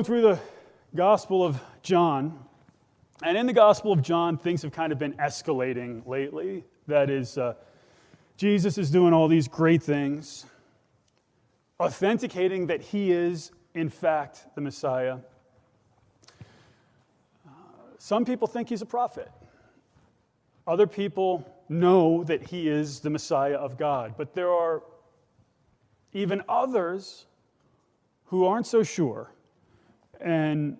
through the Gospel of John, and in the Gospel of John, things have kind of been escalating lately. That is, Jesus is doing all these great things, authenticating that he is, in fact, the Messiah. Some people think he's a prophet. Other people know that he is the Messiah of God. But there are even others who aren't so sure, and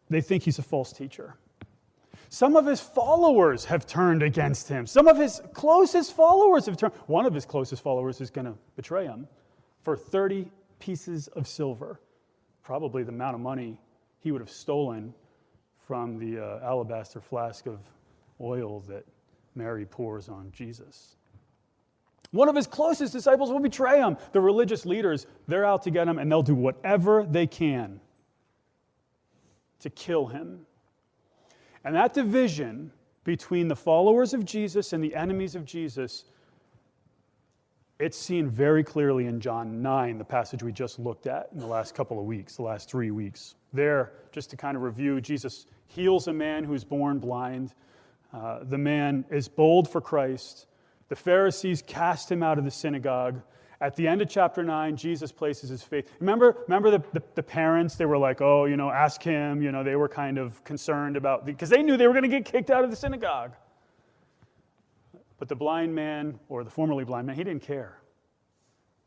they think he's a false teacher. Some of his followers have turned against him. Some of his closest followers have turned. One of his closest followers is going to betray him for 30 pieces of silver, probably the amount of money he would have stolen from the alabaster flask of oil that Mary pours on Jesus. One of his closest disciples will betray him. The religious leaders, they're out to get him, and they'll do whatever they can to kill him. And that division between the followers of Jesus and the enemies of Jesus, it's seen very clearly in John 9, the passage we just looked at in the last couple of weeks, the last 3 weeks. There, just to kind of review, Jesus heals a man who's born blind. The man is bold for Christ. The Pharisees cast him out of the synagogue. At the end of chapter 9, Jesus places his faith. Remember the parents? They were like, oh, ask him. They were kind of concerned about, because they knew they were going to get kicked out of the synagogue. But the blind man, or the formerly blind man, he didn't care.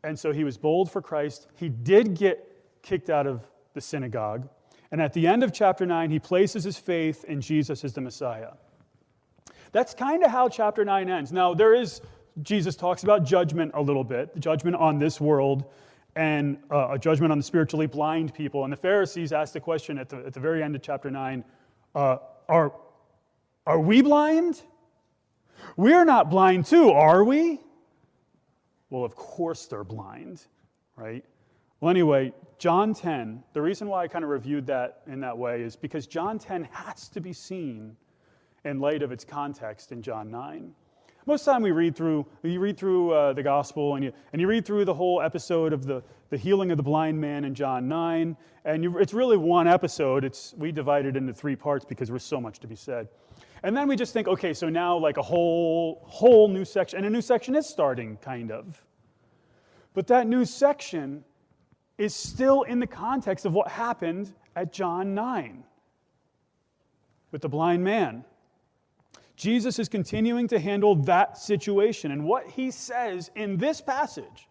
And so he was bold for Christ. He did get kicked out of the synagogue. And at the end of chapter 9, he places his faith in Jesus as the Messiah. That's kind of how chapter 9 ends. Now, Jesus talks about judgment a little bit, the judgment on this world, and a judgment on the spiritually blind people. And the Pharisees asked the question at the very end of chapter 9, are we blind? We're not blind too, are we? Well, of course they're blind, right? Well, anyway, John 10, the reason why I kind of reviewed that in that way is because John 10 has to be seen in light of its context in John 9. Most of the time you read through the gospel and you read through the whole episode of the healing of the blind man in John 9, and it's really one episode. We divide it into 3 parts because there's so much to be said. And then we just think, okay, so now like a whole new section, and a new section is starting, kind of. But that new section is still in the context of what happened at John 9 with the blind man. Jesus is continuing to handle that situation, and what he says in this passage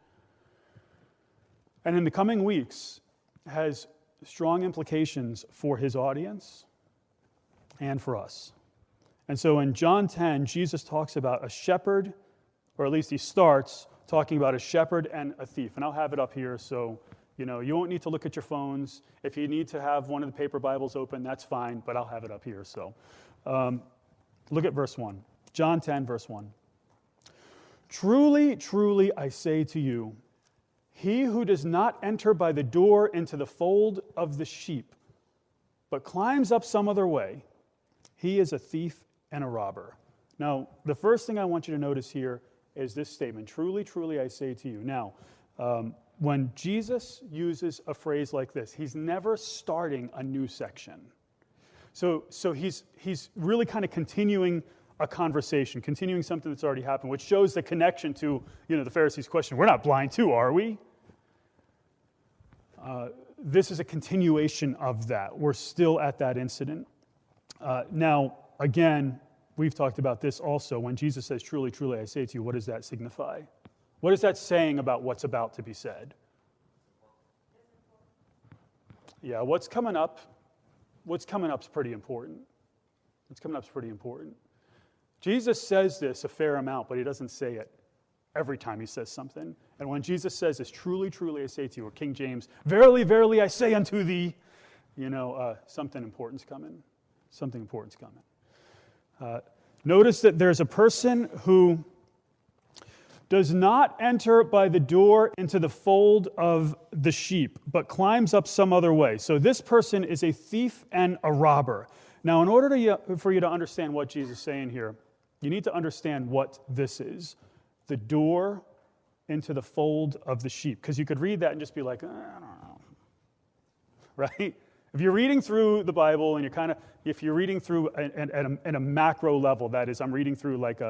and in the coming weeks has strong implications for his audience and for us. And so in John 10, Jesus talks about a shepherd, or at least he starts talking about a shepherd and a thief. And I'll have it up here so you won't need to look at your phones. If you need to have one of the paper Bibles open, that's fine, but I'll have it up here. So look at verse 1. John 10, verse 1. Truly, truly, I say to you, he who does not enter by the door into the fold of the sheep, but climbs up some other way, he is a thief and a robber. Now, the first thing I want you to notice here is this statement, truly, truly, I say to you. Now, when Jesus uses a phrase like this, he's never starting a new section. So he's really kind of continuing a conversation, continuing something that's already happened, which shows the connection to, the Pharisees' question, we're not blind too, are we? This is a continuation of that. We're still at that incident. Now, again, we've talked about this also. When Jesus says, truly, truly, I say to you, what does that signify? What is that saying about what's about to be said? Yeah, what's coming up is pretty important. What's coming up is pretty important. Jesus says this a fair amount, but he doesn't say it every time he says something. And when Jesus says this, truly, truly, I say to you, or King James, verily, verily, I say unto thee, something important's coming. Something important's coming. Notice that there's a person who does not enter by the door into the fold of the sheep, but climbs up some other way. So this person is a thief and a robber. Now, in order for you to understand what Jesus is saying here, you need to understand what this is. The door into the fold of the sheep. Because you could read that and just be like, I don't know. Right? If you're reading through the Bible and if you're reading through at a macro level, that is, I'm reading through like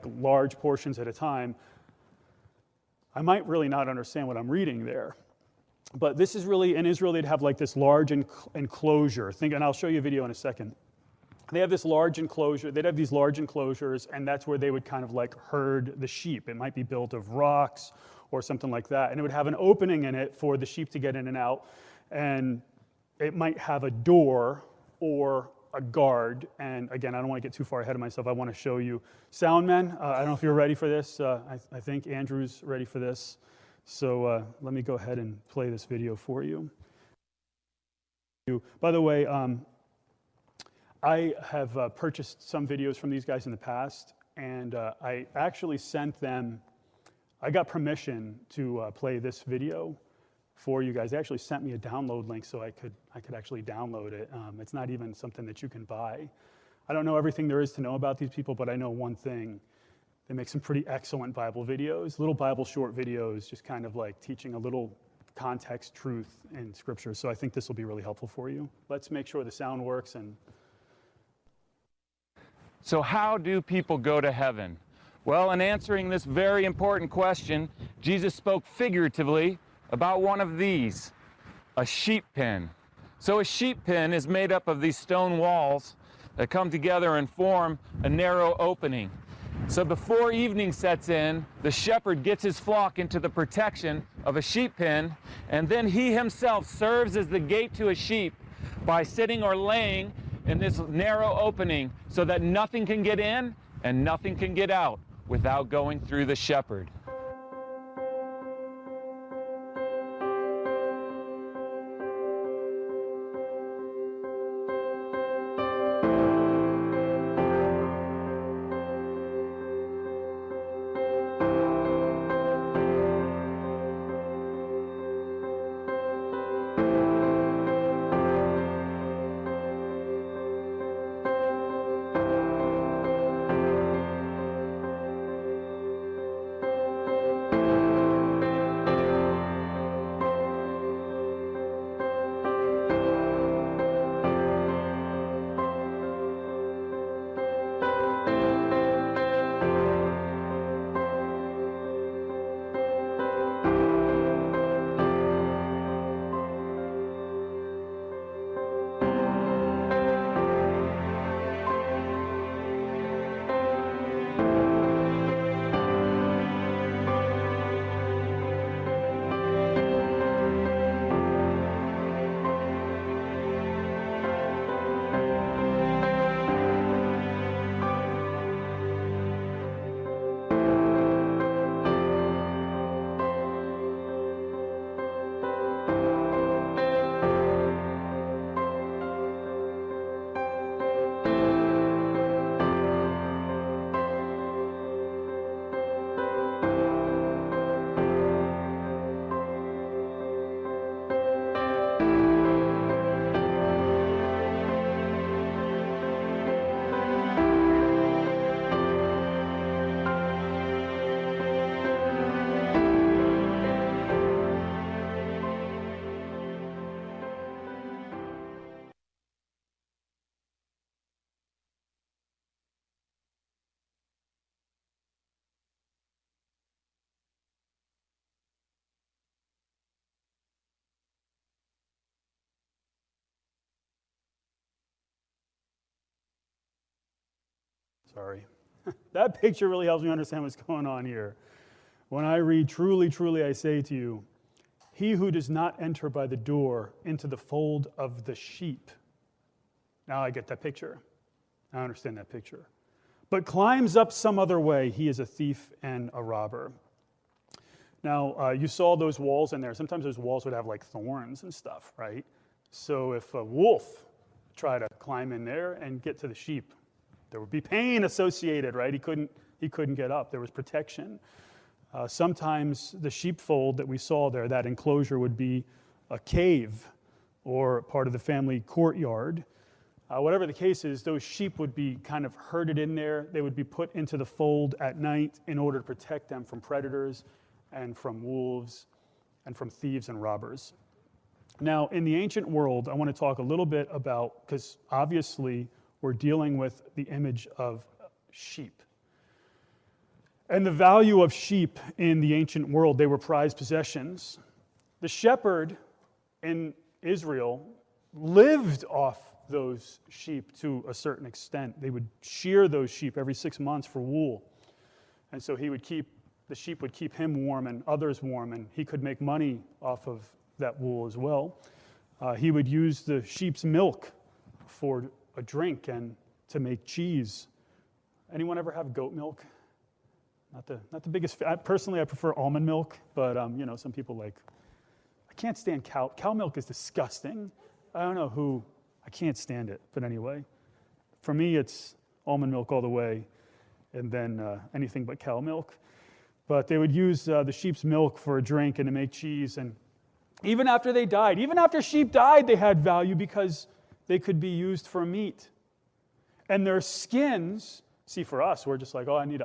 large portions at a time, I might really not understand what I'm reading there. But this is really, in Israel, they'd have like this large enclosure. And I'll show you a video in a second. They have this large enclosure. They'd have these large enclosures, and that's where they would kind of like herd the sheep. It might be built of rocks or something like that. And it would have an opening in it for the sheep to get in and out. And it might have a door or a guard. And again, I don't want to get too far ahead of myself. I want to show you. Soundmen, I don't know if you're ready for this. I think Andrew's ready for this. So let me go ahead and play this video for you. By the way, I have purchased some videos from these guys in the past, and I actually sent them, I got permission to play this video for you guys. They actually sent me a download link so I could actually download it. It's not even something that you can buy. I don't know everything there is to know about these people, but I know one thing. They make some pretty excellent Bible videos, little Bible short videos, just kind of like teaching a little context truth in Scripture. So I think this will be really helpful for you. Let's make sure the sound works. So how do people go to heaven? Well, in answering this very important question, Jesus spoke figuratively about one of these, a sheep pen. So a sheep pen is made up of these stone walls that come together and form a narrow opening. So before evening sets in, the shepherd gets his flock into the protection of a sheep pen, and then he himself serves as the gate to a sheep by sitting or laying in this narrow opening so that nothing can get in and nothing can get out without going through the shepherd. Sorry. That picture really helps me understand what's going on here. When I read, truly, truly, I say to you, he who does not enter by the door into the fold of the sheep. Now I get that picture. I understand that picture. But climbs up some other way, he is a thief and a robber. Now, you saw those walls in there. Sometimes those walls would have like thorns and stuff, right? So if a wolf tried to climb in there and get to the sheep, there would be pain associated, right? He couldn't get up. There was protection. Sometimes the sheepfold that we saw there, that enclosure, would be a cave or part of the family courtyard. Whatever the case is, those sheep would be kind of herded in there. They would be put into the fold at night in order to protect them from predators and from wolves and from thieves and robbers. Now, in the ancient world, I want to talk a little bit about, because obviously we're dealing with the image of sheep. And the value of sheep in the ancient world, they were prized possessions. The shepherd in Israel lived off those sheep to a certain extent. They would shear those sheep every 6 months for wool. And so the sheep would keep him warm and others warm, and he could make money off of that wool as well. He would use the sheep's milk for a drink and to make cheese. Anyone ever have goat milk? Not the biggest. Personally, I prefer almond milk, but some people like. I can't stand cow. Cow milk is disgusting. I don't know who. I can't stand it. But anyway, for me, it's almond milk all the way, and then anything but cow milk. But they would use the sheep's milk for a drink and to make cheese. And even after they died, even after sheep died, they had value because they could be used for meat. And their skins. See, for us, we're just like, oh, I need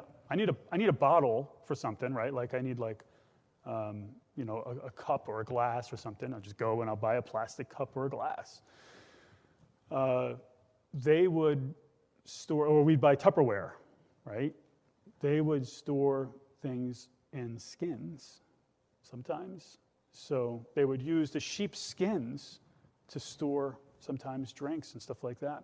a bottle for something, right? Like I need a cup or a glass or something. I'll just go and I'll buy a plastic cup or a glass. They would store, or we'd buy Tupperware, right? They would store things in skins sometimes. So they would use the sheep's skins to store sometimes drinks and stuff like that.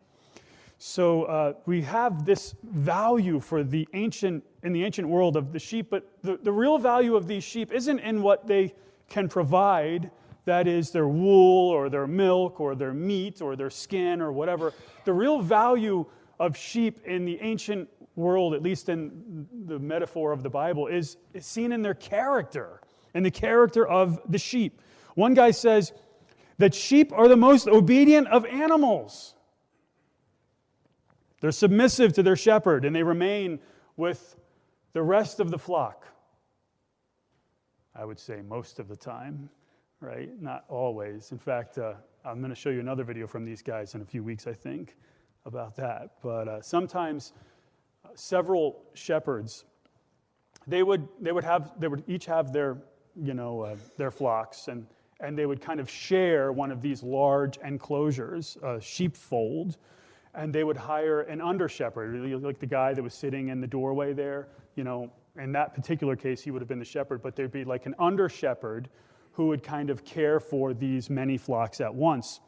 So we have this value in the ancient world of the sheep, but the real value of these sheep isn't in what they can provide, that is their wool or their milk or their meat or their skin or whatever. The real value of sheep in the ancient world, at least in the metaphor of the Bible, is seen in their character, in the character of the sheep. One guy says that sheep are the most obedient of animals. They're submissive to their shepherd, and they remain with the rest of the flock. I would say most of the time, right? Not always. In fact, I'm going to show you another video from these guys in a few weeks, I think, about that. But sometimes several shepherds, they would each have their flocks, and they would kind of share one of these large enclosures, a sheepfold. And they would hire an under-shepherd, like the guy that was sitting in the doorway there. In that particular case, he would have been the shepherd, but there'd be like an under-shepherd who would kind of care for these many flocks at once.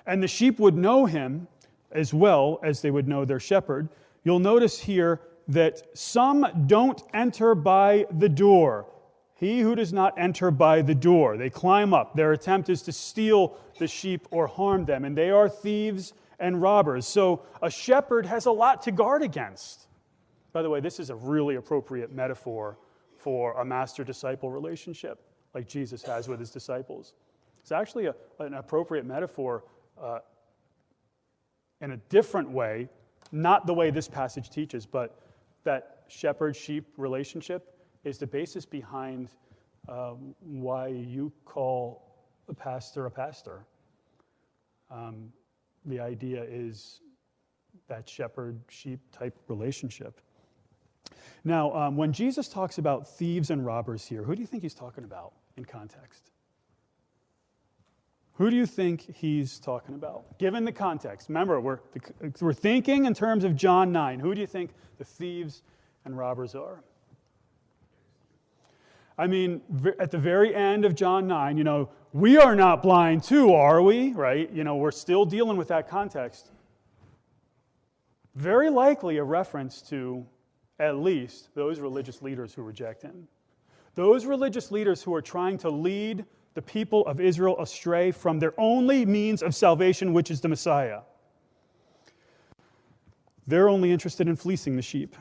And the sheep would know him as well as they would know their shepherd. You'll notice here that some don't enter by the door. He who does not enter by the door. They climb up. Their attempt is to steal the sheep or harm them, and they are thieves and robbers. So a shepherd has a lot to guard against. By the way, this is a really appropriate metaphor for a master-disciple relationship like Jesus has with his disciples. It's actually an appropriate metaphor in a different way, not the way this passage teaches, but that shepherd-sheep relationship is the basis behind why you call a pastor a pastor. The idea is that shepherd-sheep type relationship. Now, when Jesus talks about thieves and robbers here, who do you think he's talking about in context? Who do you think he's talking about? Given the context. Remember, we're thinking in terms of John 9. Who do you think the thieves and robbers are? I mean, at the very end of John 9, we are not blind too, are we? Right? We're still dealing with that context. Very likely a reference to at least those religious leaders who reject him. Those religious leaders who are trying to lead the people of Israel astray from their only means of salvation, which is the Messiah. They're only interested in fleecing the sheep.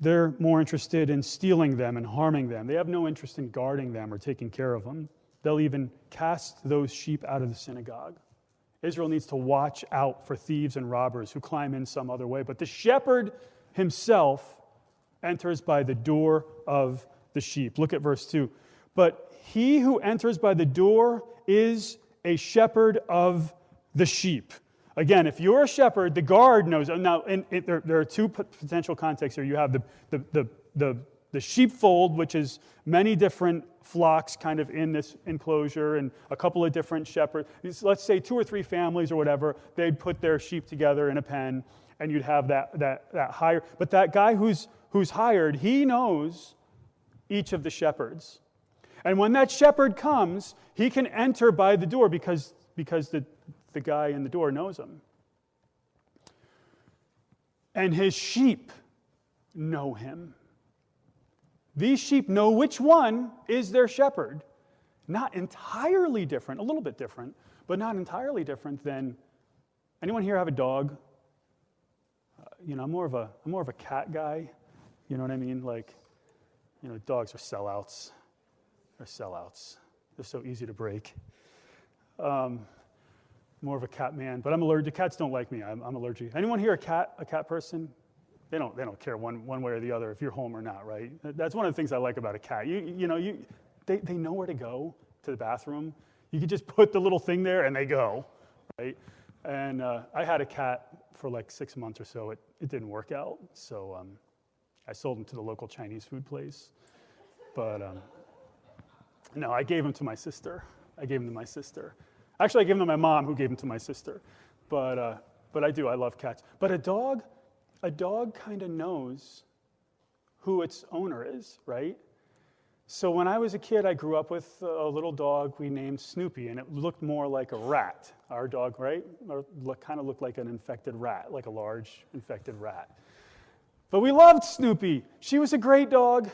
They're more interested in stealing them and harming them. They have no interest in guarding them or taking care of them. They'll even cast those sheep out of the synagogue. Israel needs to watch out for thieves and robbers who climb in some other way. But the shepherd himself enters by the door of the sheep. Look at verse 2. But he who enters by the door is a shepherd of the sheep. Again, if you're a shepherd, the guard knows. Now, there are two potential contexts here. You have the sheepfold, which is many different flocks kind of in this enclosure and a couple of different shepherds. Let's say 2 or 3 families or whatever, they'd put their sheep together in a pen, and you'd have that hire. But that guy who's hired, he knows each of the shepherds. And when that shepherd comes, he can enter by the door because the guy in the door knows him. And his sheep know him. These sheep know which one is their shepherd. Not entirely different, a little bit different, but not entirely different than, anyone here have a dog? I'm more of a cat guy. You know what I mean? Like, dogs are sellouts. They're sellouts. They're so easy to break. More of a cat man, but I'm allergic. Cats don't like me. I'm allergic. Anyone here a cat person? They don't care one way or the other if you're home or not, right? That's one of the things I like about a cat. They know where to go to the bathroom. You could just put the little thing there and they go, right? And I had a cat for like 6 months or so. It didn't work out, so I sold him to the local Chinese food place. But no, I gave him to my sister. Actually, I gave him to my mom, who gave him to my sister. But I love cats. But a dog kind of knows who its owner is, right? So when I was a kid, I grew up with a little dog we named Snoopy, and it looked more like a rat. Our dog, right? Kind of looked like an infected rat, like a large infected rat. But we loved Snoopy. She was a great dog.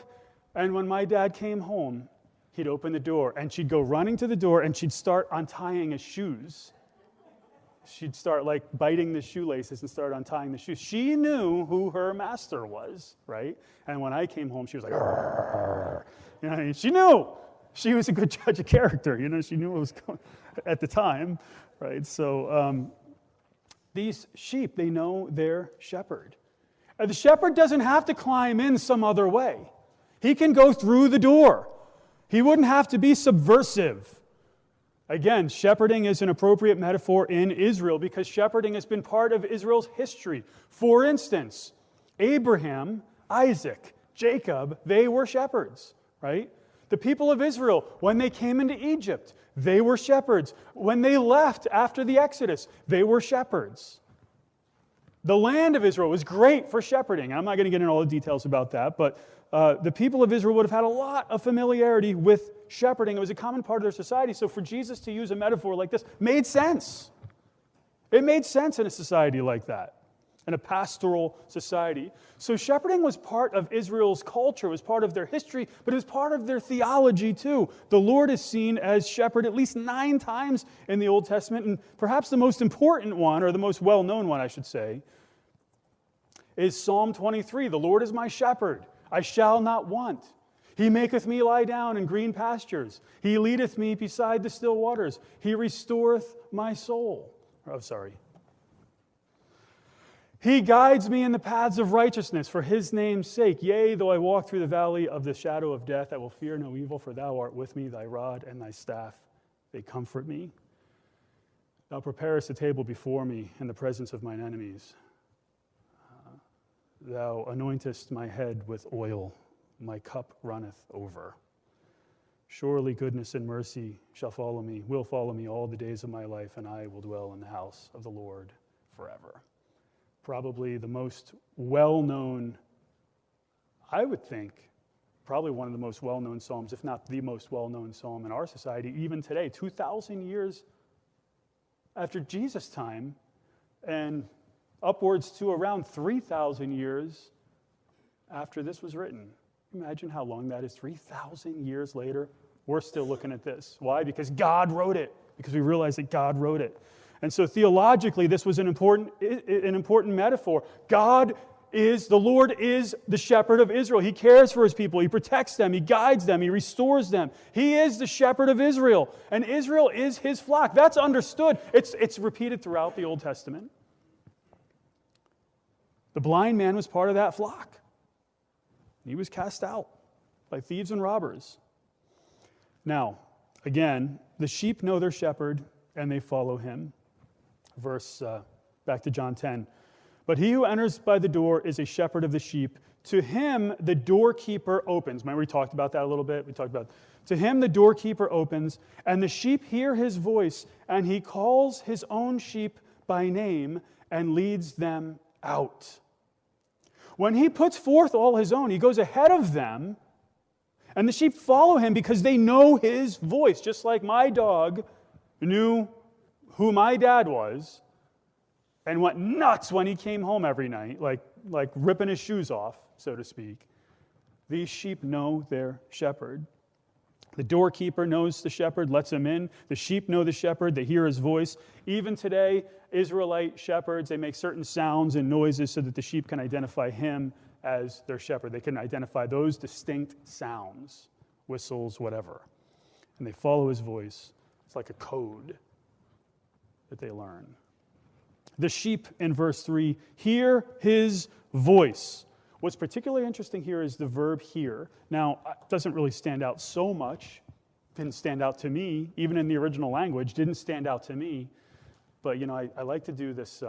And when my dad came home, he'd open the door, and she'd go running to the door, and she'd start untying his shoes. She'd start like biting the shoelaces and start untying the shoes. She knew who her master was, right? And when I came home, she was like, "Arr." She knew. She was a good judge of character. She knew what was going at the time, right? So these sheep, they know their shepherd. And the shepherd doesn't have to climb in some other way. He can go through the door. He wouldn't have to be subversive. Again, shepherding is an appropriate metaphor in Israel because shepherding has been part of Israel's history. For instance, Abraham, Isaac, Jacob, they were shepherds, right? The people of Israel, when they came into Egypt, they were shepherds. When they left after the Exodus, they were shepherds. The land of Israel was great for shepherding. I'm not going to get into all the details about that, but the people of Israel would have had a lot of familiarity with shepherding. It was a common part of their society. So for Jesus to use a metaphor like this made sense. It made sense in a society like that, in a pastoral society. So shepherding was part of Israel's culture, it was part of their history, but it was part of their theology too. The Lord is seen as shepherd at least 9 times in the Old Testament, and perhaps the most important one, or the most well-known one, I should say, is Psalm 23. The Lord is my shepherd, I shall not want. He maketh me lie down in green pastures. He leadeth me beside the still waters. He restoreth my soul. He guides me in the paths of righteousness for his name's sake. Yea, though I walk through the valley of the shadow of death, I will fear no evil, for thou art with me, thy rod and thy staff, they comfort me. Thou preparest a table before me in the presence of mine enemies. Thou anointest my head with oil. My cup runneth over. Surely goodness and mercy will follow me all the days of my life, and I will dwell in the house of the Lord forever. Probably the most well-known, I would think, probably one of the most well-known psalms, if not the most well-known psalm in our society, even today, 2,000 years after Jesus' time, and upwards to around 3,000 years after this was written. Imagine how long that is. 3,000 years later, we're still looking at this. Why? Because God wrote it. Because we realize that God wrote it. And so theologically, this was an important metaphor. The Lord is the shepherd of Israel. He cares for his people. He protects them. He guides them. He restores them. He is the shepherd of Israel. And Israel is his flock. That's understood. It's repeated throughout the Old Testament. The blind man was part of that flock. He was cast out by thieves and robbers. Now, again, the sheep know their shepherd and they follow him. Back to John 10. But he who enters by the door is a shepherd of the sheep. To him the doorkeeper opens. Remember we talked about that a little bit? To him the doorkeeper opens, and the sheep hear his voice, and he calls his own sheep by name and leads them out. When he puts forth all his own, he goes ahead of them, and the sheep follow him because they know his voice, just like my dog knew who my dad was and went nuts when he came home every night, like ripping his shoes off, so to speak. These sheep know their shepherd. The doorkeeper knows the shepherd, lets him in. The sheep know the shepherd, they hear his voice. Even today, Israelite shepherds, they make certain sounds and noises so that the sheep can identify him as their shepherd. They can identify those distinct sounds, whistles, whatever. And they follow his voice. It's like a code that they learn. The sheep in verse 3 hear his voice. What's particularly interesting here is the verb hear. Now, it doesn't really stand out so much. Didn't stand out to me, even in the original language, didn't stand out to me. But, I like to do this.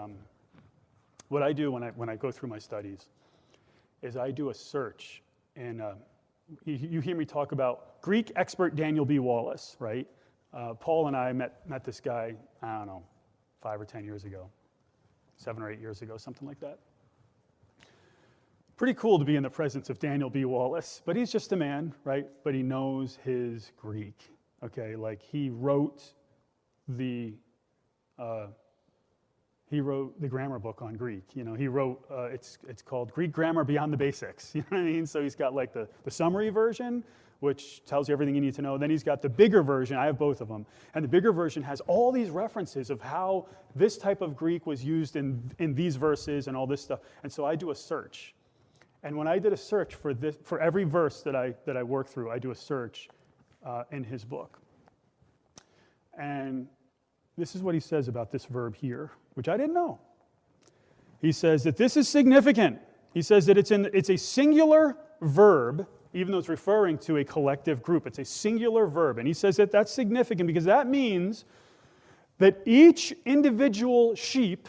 What I do when I go through my studies is I do a search. And you hear me talk about Greek expert Daniel B. Wallace, right? Paul and I met this guy, I don't know, 5 or 10 years ago, 7 or 8 years ago, something like that. Pretty cool to be in the presence of Daniel B. Wallace, but he's just a man, right? But he knows his Greek, okay? Like he wrote the grammar book on Greek. He wrote it's called Greek Grammar Beyond the Basics. You know what I mean? So he's got like the summary version, which tells you everything you need to know. Then he's got the bigger version. I have both of them, and the bigger version has all these references of how this type of Greek was used in these verses and all this stuff. And so I do a search. And when I did a search for every verse that I work through, I do a search in his book. And this is what he says about this verb here, which I didn't know. He says that this is significant. He says that it's a singular verb, even though it's referring to a collective group. It's a singular verb. And he says that that's significant because that means that each individual sheep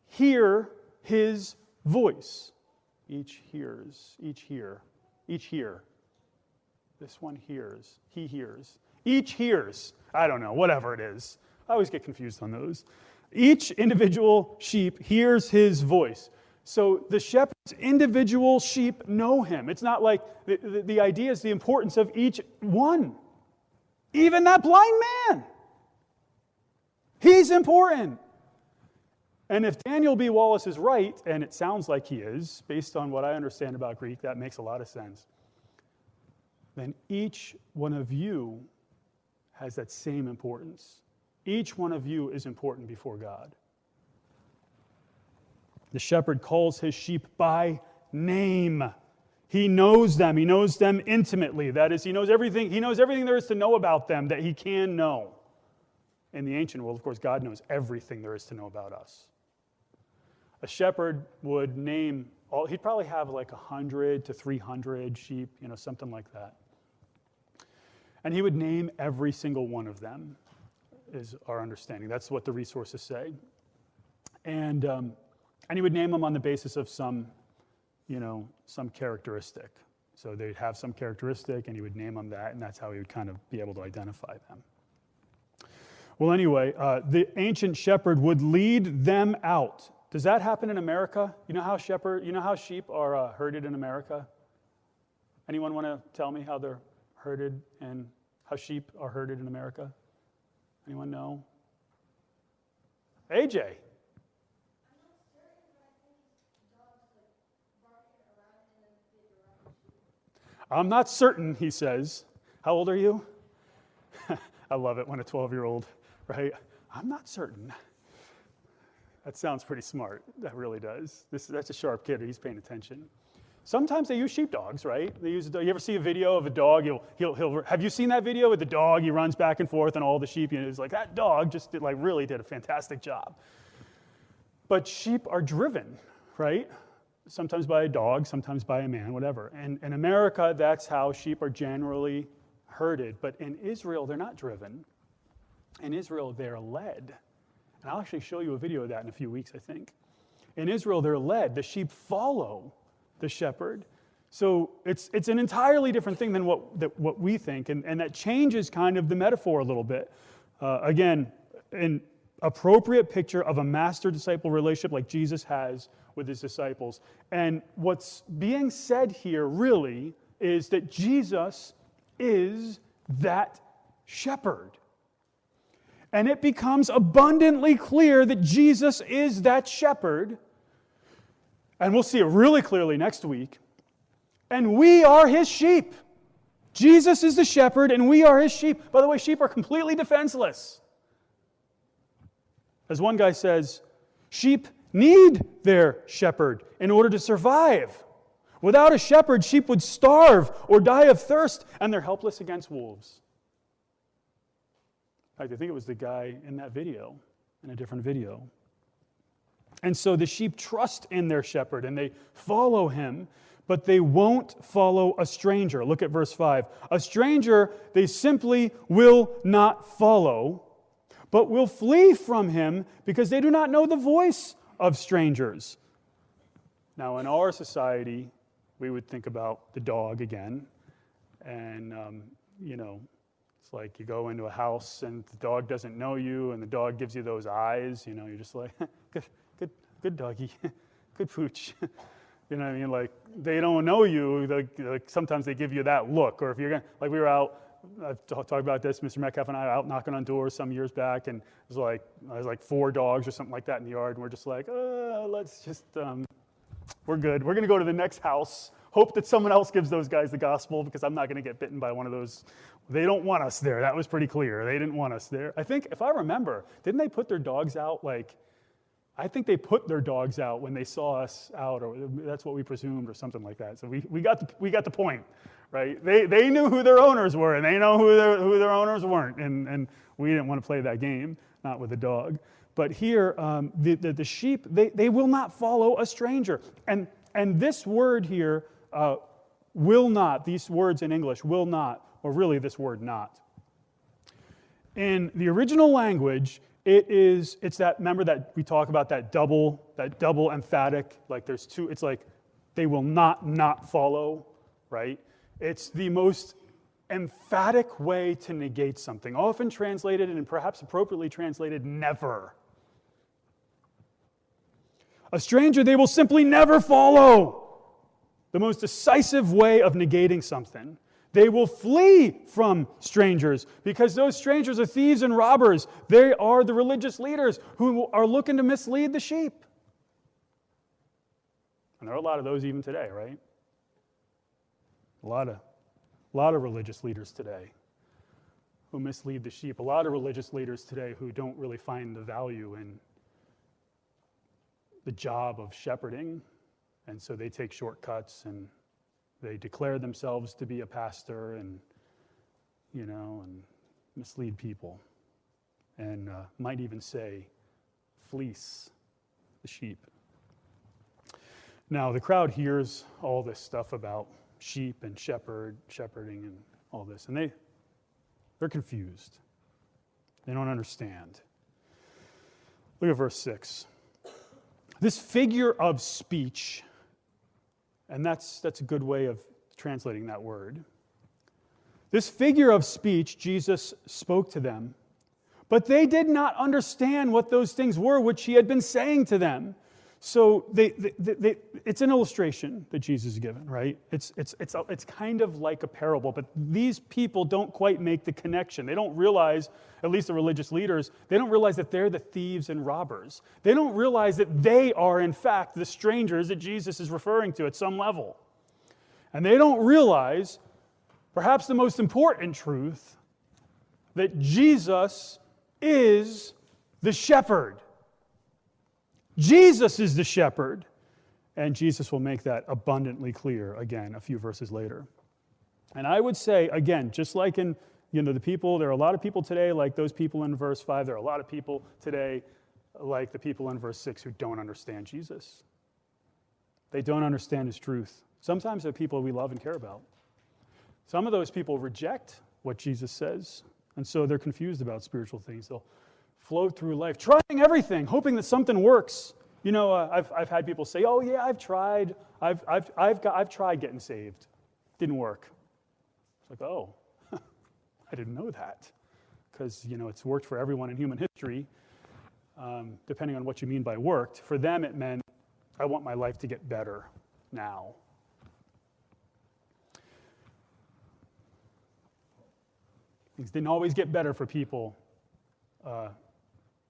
hear his voice. Each hear. This one hears. He hears. Each hears. I don't know, whatever it is. I always get confused on those. Each individual sheep hears his voice. So the shepherd's individual sheep know him. It's not like the idea is the importance of each one. Even that blind man. He's important. And if Daniel B. Wallace is right, and it sounds like he is, based on what I understand about Greek, that makes a lot of sense, then each one of you has that same importance. Each one of you is important before God. The shepherd calls his sheep by name. He knows them. He knows them intimately. That is, he knows everything there is to know about them that he can know. In the ancient world, of course, God knows everything there is to know about us. A shepherd would name he'd probably have like 100 to 300 sheep, something like that. And he would name every single one of them, is our understanding. That's what the resources say. And he would name them on the basis of some characteristic. So they'd have some characteristic, and he would name them that, and that's how he would kind of be able to identify them. Well, anyway, the ancient shepherd would lead them out. Does that happen in America? You know how sheep are herded in America? Anyone want to tell me how they're herded and how sheep are herded in America? Anyone know? AJ. I'm not certain, he says. How old are you? I love it when a 12-year-old, right? I'm not certain. That sounds pretty smart. That really does. That's a sharp kid. He's paying attention. Sometimes they use sheepdogs, right? You ever see a video of a dog? Have you seen that video with the dog? He runs back and forth, and all the sheep. It's like that dog just really did a fantastic job. But sheep are driven, right? Sometimes by a dog, sometimes by a man, whatever. And in America, that's how sheep are generally herded. But in Israel, they're not driven. In Israel, they're led. And I'll actually show you a video of that in a few weeks, I think. In Israel, they're led. The sheep follow the shepherd. So it's an entirely different thing than what we think, and that changes kind of the metaphor a little bit. Again, an appropriate picture of a master-disciple relationship like Jesus has with his disciples. And what's being said here really is that Jesus is that shepherd. And it becomes abundantly clear that Jesus is that shepherd, and we'll see it really clearly next week, and we are his sheep. Jesus is the shepherd, and we are his sheep. By the way, sheep are completely defenseless. As one guy says, sheep need their shepherd in order to survive. Without a shepherd, sheep would starve or die of thirst, and they're helpless against wolves. In fact, I think it was the guy in that video, in a different video. And so the sheep trust in their shepherd, and they follow him, but they won't follow a stranger. Look at verse 5. A stranger they simply will not follow, but will flee from him because they do not know the voice of strangers. Now, in our society, we would think about the dog again. And, it's like you go into a house and the dog doesn't know you and the dog gives you those eyes. You're just like, good doggy, good pooch. You know what I mean? Like, they don't know you. Like sometimes they give you that look. Or if you're going to, like we were out, I've talked about this, Mr. Metcalf and I were out knocking on doors some years back, and it was like 4 dogs or something like that in the yard, and we're just like, let's just, we're good. We're going to go to the next house, hope that someone else gives those guys the gospel, because I'm not going to get bitten by one of those. They don't want us there. That was pretty clear. They didn't want us there. I think, if I remember, didn't they put their dogs out I think they put their dogs out when they saw us out, or that's what we presumed, or something like that. So we got the point, right? They knew who their owners were, and they know who their owners weren't, and we didn't want to play that game, not with the dog. But here, the sheep, they will not follow a stranger, and this word here, will not. These words in English, will not, or really this word not. In the original language, it's that, remember that we talk about that double emphatic, like there's two, it's like they will not follow, right? It's the most emphatic way to negate something, often translated and perhaps appropriately translated never. A stranger they will simply never follow. The most decisive way of negating something. They will flee from strangers because those strangers are thieves and robbers. They are the religious leaders who are looking to mislead the sheep. And there are a lot of those even today, right? A lot of religious leaders today who mislead the sheep. A lot of religious leaders today who don't really find the value in the job of shepherding, and so they take shortcuts and they declare themselves to be a pastor and mislead people, and might even say, fleece the sheep. Now, the crowd hears all this stuff about sheep and shepherding and all this, and they're confused. They don't understand. Look at verse 6. This figure of speech, and that's a good way of translating that word. This figure of speech, Jesus spoke to them, but they did not understand what those things were which he had been saying to them. So it's an illustration that Jesus is given, right? It's kind of like a parable, but these people don't quite make the connection. They don't realize, at least the religious leaders, they don't realize that they're the thieves and robbers. They don't realize that they are, in fact, the strangers that Jesus is referring to at some level. And they don't realize, perhaps the most important truth, that Jesus is the shepherd. Jesus is the shepherd, and Jesus will make that abundantly clear again a few verses later. And I would say, again, just like in the people, there are a lot of people today like those people in verse 5. There are a lot of people today like the people in verse 6 who don't understand Jesus. They don't understand his truth. Sometimes they're people we love and care about. Some of those people reject what Jesus says, and so they're confused about spiritual things. They'll flow through life, trying everything, hoping that something works. I've had people say, "Oh yeah, I've tried. I've tried getting saved. Didn't work." It's like, oh, I didn't know that, because it's worked for everyone in human history. Depending on what you mean by worked, for them it meant, I want my life to get better now. Things didn't always get better for people.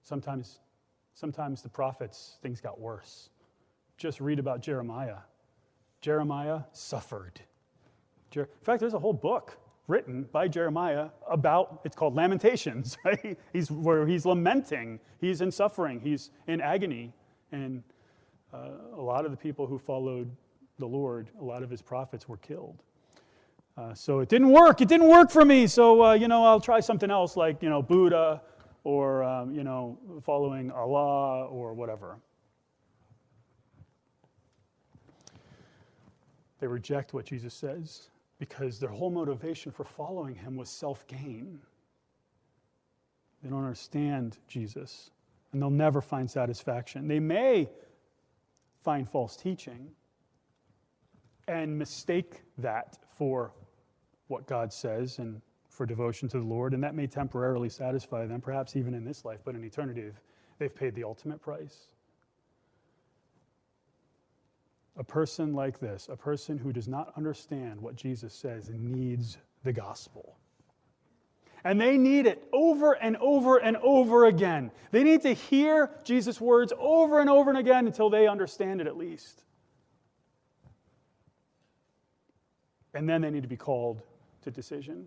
Sometimes the prophets, things got worse. Just read about Jeremiah. Jeremiah suffered. In fact, there's a whole book written by Jeremiah it's called Lamentations, right? Where he's lamenting, he's in suffering, he's in agony. And a lot of the people who followed the Lord, a lot of his prophets were killed. So it didn't work. It didn't work for me. So, I'll try something else like, Buddha or, following Allah or whatever. They reject what Jesus says because their whole motivation for following him was self-gain. They don't understand Jesus, and they'll never find satisfaction. They may find false teaching and mistake that for what God says and for devotion to the Lord, and that may temporarily satisfy them, perhaps even in this life, but in eternity, they've paid the ultimate price. A person like this, a person who does not understand what Jesus says, needs the gospel. And they need it over and over and over again. They need to hear Jesus' words over and over and again until they understand it at least. And then they need to be called to decision.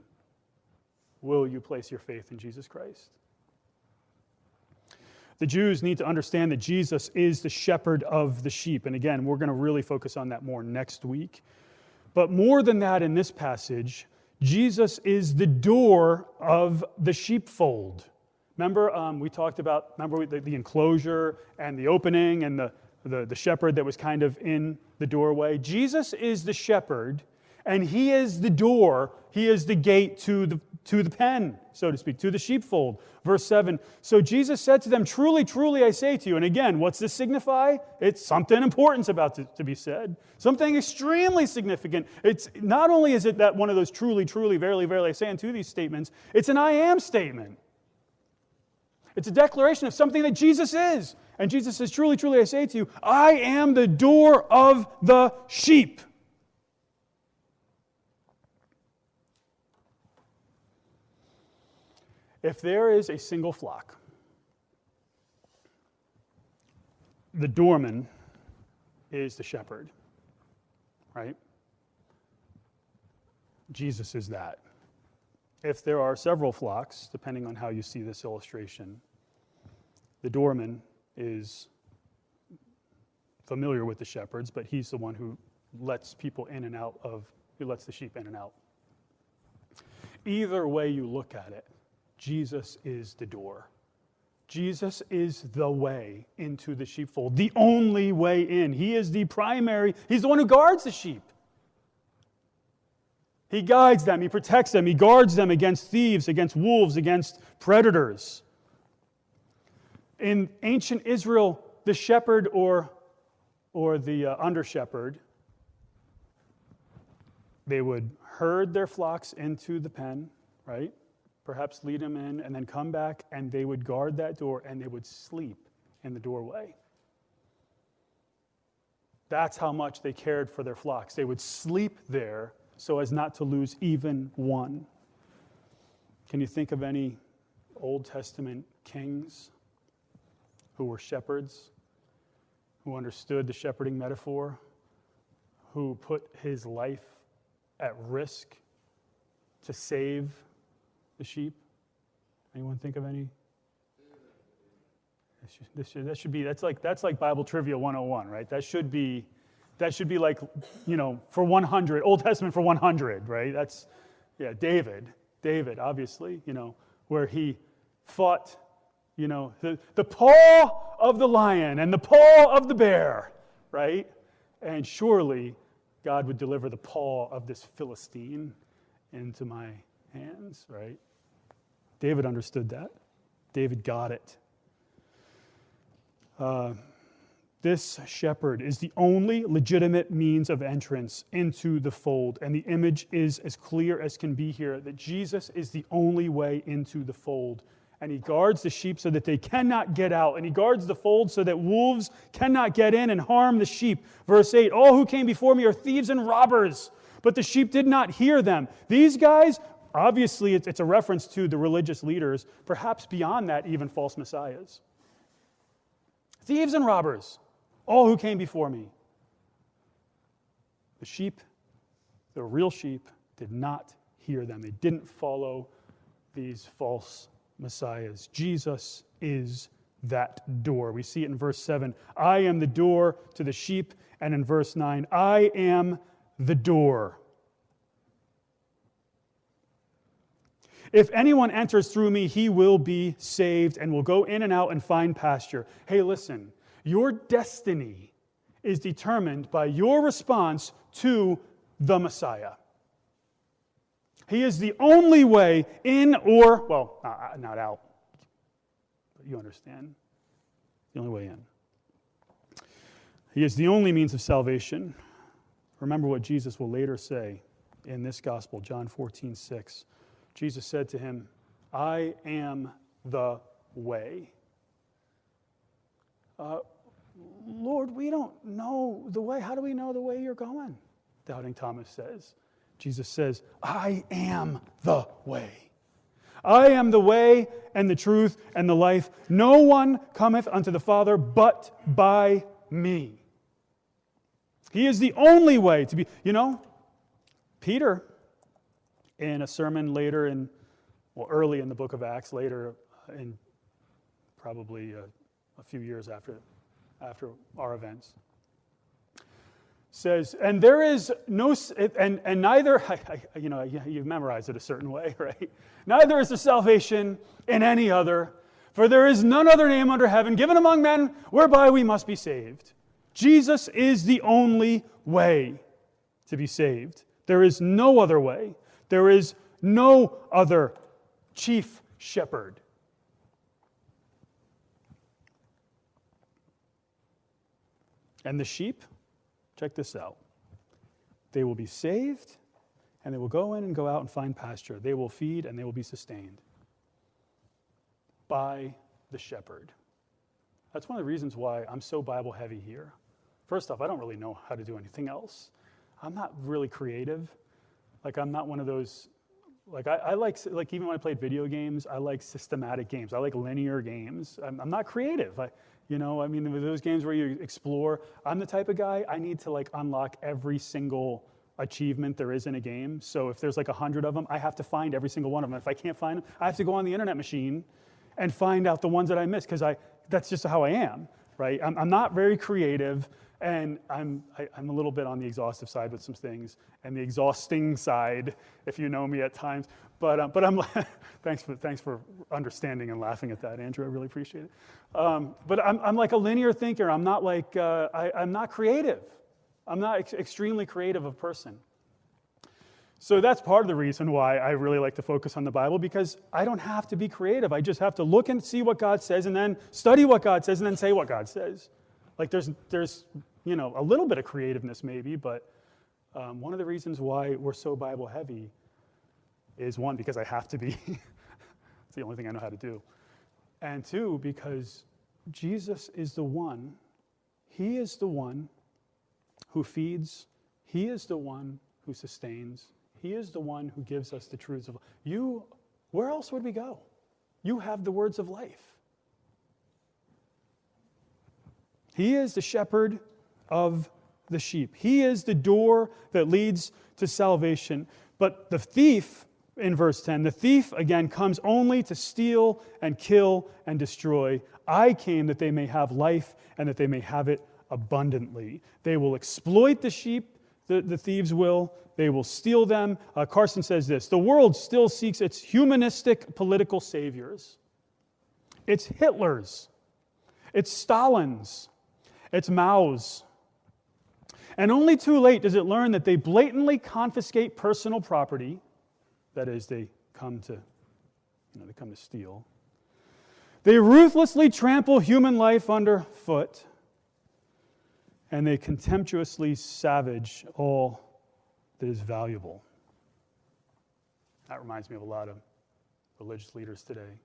Will you place your faith in Jesus Christ? The Jews need to understand that Jesus is the shepherd of the sheep. And again, we're going to really focus on that more next week. But more than that in this passage, Jesus is the door of the sheepfold. Remember, we talked about the enclosure and the opening and the shepherd that was kind of in the doorway. Jesus is the shepherd, and he is the door. He is the gate to the pen, so to speak, to the sheepfold. Verse 7, so Jesus said to them, truly, truly, I say to you. And again, what's this signify? It's something important's about to be said. Something extremely significant. It's not only is it that one of those truly, truly, verily, verily, I say unto these statements, it's an I am statement. It's a declaration of something that Jesus is. And Jesus says, truly, truly, I say to you, I am the door of the sheep. If there is a single flock, the doorman is the shepherd, right? Jesus is that. If there are several flocks, depending on how you see this illustration, the doorman is familiar with the shepherds, but he's the one who lets people in and out who lets the sheep in and out. Either way you look at it, Jesus is the door. Jesus is the way into the sheepfold, the only way in. He is the primary, he's the one who guards the sheep. He guides them, he protects them, he guards them against thieves, against wolves, against predators. In ancient Israel, the shepherd or the under-shepherd, they would herd their flocks into the pen, right? Perhaps lead them in, and then come back, and they would guard that door, and they would sleep in the doorway. That's how much they cared for their flocks. They would sleep there so as not to lose even one. Can you think of any Old Testament kings who were shepherds, who understood the shepherding metaphor, who put his life at risk to save the sheep? Anyone think of any? That's like Bible Trivia 101, right? That should be like, for 100, Old Testament for 100, right? David, obviously, where he fought, the paw of the lion and the paw of the bear, right? And surely God would deliver the paw of this Philistine into my hands, right? David understood that. David got it. The This shepherd is the only legitimate means of entrance into the fold. And the image is as clear as can be here, that Jesus is the only way into the fold. And he guards the sheep so that they cannot get out. And he guards the fold so that wolves cannot get in and harm the sheep. Verse 8, all who came before me are thieves and robbers, but the sheep did not hear them. These guys, obviously it's a reference to the religious leaders, perhaps beyond that even false messiahs. Thieves and robbers. All who came before me. The sheep, the real sheep, did not hear them. They didn't follow these false messiahs. Jesus is that door. We see it in verse 7. I am the door to the sheep. And in verse 9, I am the door. If anyone enters through me, he will be saved and will go in and out and find pasture. Hey, listen. Your destiny is determined by your response to the Messiah. He is the only way in or, well, not out, but you understand. The only way in. He is the only means of salvation. Remember what Jesus will later say in this gospel, John 14:6. Jesus said to him, I am the way. Lord, we don't know the way. How do we know the way you're going? Doubting Thomas says. Jesus says, I am the way. I am the way and the truth and the life. No one cometh unto the Father but by me. He is the only way to be. Peter, in a sermon later early in the book of Acts, later in probably a few years after our events, says, and there is no, and neither, you've memorized it a certain way, right? Neither is there salvation in any other, for there is none other name under heaven given among men whereby we must be saved. Jesus is the only way to be saved. There is no other way. There is no other chief shepherd. And the sheep, check this out. They will be saved, and they will go in and go out and find pasture. They will feed, and they will be sustained by the shepherd. That's one of the reasons why I'm so Bible heavy here. First off, I don't really know how to do anything else. I'm not really creative. I'm not one of those, I like even when I played video games, I like systematic games. I like linear games. I'm not creative. With those games where you explore, I'm the type of guy, I need to unlock every single achievement there is in a game. So if there's 100 of them, I have to find every single one of them. If I can't find them, I have to go on the internet machine and find out the ones that I missed, because that's just how I am, right? I'm not very creative, and I'm a little bit on the exhaustive side with some things, and the exhausting side, if you know me at times. But I'm thanks for understanding and laughing at that, Andrew. I really appreciate it. But I'm like a linear thinker. I'm not I'm not creative. I'm not extremely creative of person. So that's part of the reason why I really like to focus on the Bible, because I don't have to be creative. I just have to look and see what God says, and then study what God says, and then say what God says. There's a little bit of creativeness maybe, but one of the reasons why we're so Bible heavy is, one, because I have to be. It's the only thing I know how to do. And two, because Jesus is the one. He is the one who feeds. He is the one who sustains. He is the one who gives us the truths of life. Where else would we go? You have the words of life. He is the shepherd of the sheep. He is the door that leads to salvation. But the thief, in verse 10, the thief, again, comes only to steal and kill and destroy. I came that they may have life and that they may have it abundantly. They will exploit the sheep, the thieves will. They will steal them. Carson says this: the world still seeks its humanistic political saviors. It's Hitler's. It's Stalin's. It's Mao's. And only too late does it learn that they blatantly confiscate personal property. That is, they come to steal. They ruthlessly trample human life underfoot. and they contemptuously savage all that is valuable. That reminds me of a lot of religious leaders today,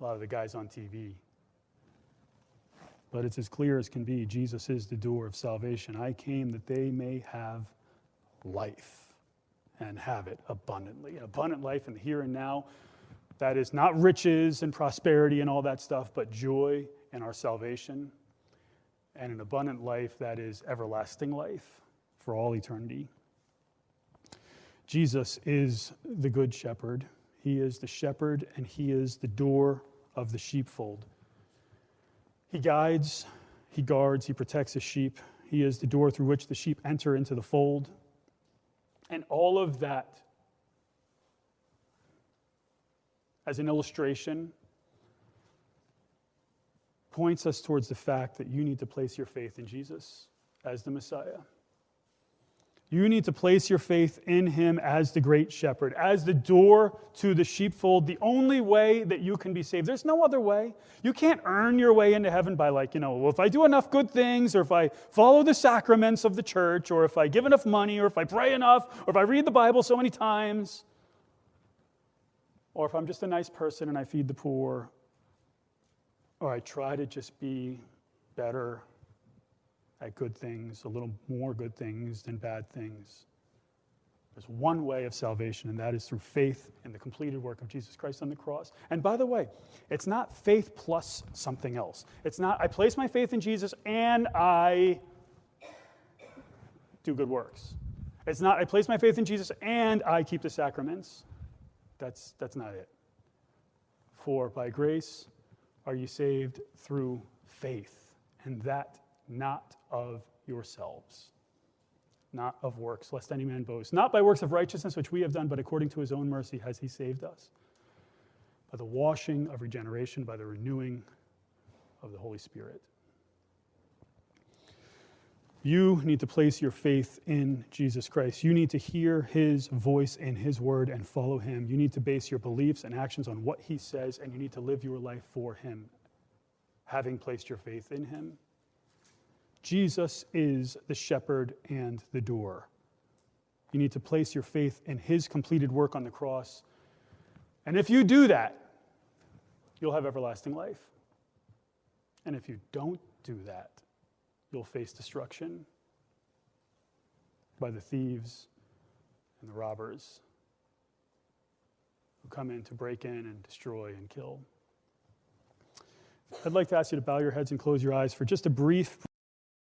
a lot of the guys on TV. But it's as clear as can be. Jesus is the door of salvation. I came that they may have life and have it abundantly. An abundant life in the here and now. That is not riches and prosperity and all that stuff, but joy in our salvation. And an abundant life that is everlasting life for all eternity. Jesus is the good shepherd. He is the shepherd, and he is the door of the sheepfold. He guides, he guards, he protects his sheep. He is the door through which the sheep enter into the fold. And all of that, as an illustration, points us towards the fact that you need to place your faith in Jesus as the Messiah. You need to place your faith in him as the great shepherd, as the door to the sheepfold, the only way that you can be saved. There's no other way. You can't earn your way into heaven by well, if I do enough good things, or if I follow the sacraments of the church, or if I give enough money, or if I pray enough, or if I read the Bible so many times, or if I'm just a nice person and I feed the poor, or I try to just be better at good things, a little more good things than bad things. There's one way of salvation, and that is through faith in the completed work of Jesus Christ on the cross. And by the way, it's not faith plus something else. It's not, I place my faith in Jesus and I do good works. It's not, I place my faith in Jesus and I keep the sacraments. That's not it. For by grace are you saved through faith, and that not of yourselves, not of works, lest any man boast. Not by works of righteousness which we have done, but according to his own mercy has he saved us. By the washing of regeneration, by the renewing of the Holy Spirit. You need to place your faith in Jesus Christ. You need to hear his voice and his word and follow him. You need to base your beliefs and actions on what he says, and you need to live your life for him, having placed your faith in him. Jesus is the shepherd and the door. You need to place your faith in his completed work on the cross. And if you do that, you'll have everlasting life. And if you don't do that, you'll face destruction by the thieves and the robbers who come in to break in and destroy and kill. I'd like to ask you to bow your heads and close your eyes for just a brief